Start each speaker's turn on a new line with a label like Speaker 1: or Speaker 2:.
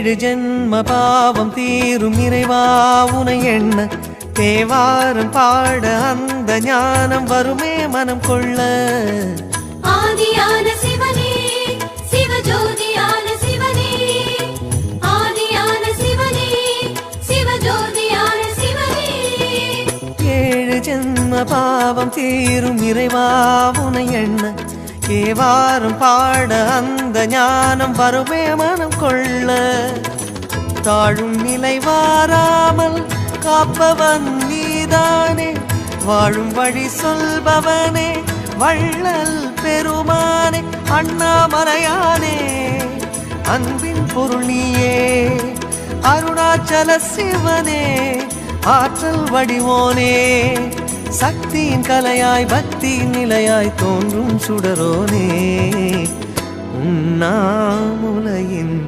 Speaker 1: ஏழு ஜென்ம பாவம் தீரும் இறைவா உனை எண்ண தேவாரம் பாட அந்த ஞானம் வருமே மனம் கொள்ள.
Speaker 2: ஆதியான சிவனே சிவஜோதியான சிவனே, ஆதியான சிவனே சிவஜோதியான சிவனே.
Speaker 1: ஏழு ஜென்ம பாவம் தீரும் இறைவா உனை எண்ண தேவாரம் பாட அந்த ஞானம் வருமே மனம் கொள்ள. தாழும் நிலை வாராமல் காப்பவன் நீதானே, வாழும் வழி சொல்பவனே வள்ளல் பெருமானே, அண்ணாமலையானே அன்பின் பொருள் நீயே, அருணாச்சல சிவனே ஆற்றல் வடிவோனே, சக்தியின் கலையாய் பக்தியின் நிலையாய் தோன்றும் சுடரோனே, உண்ணாமுலையின்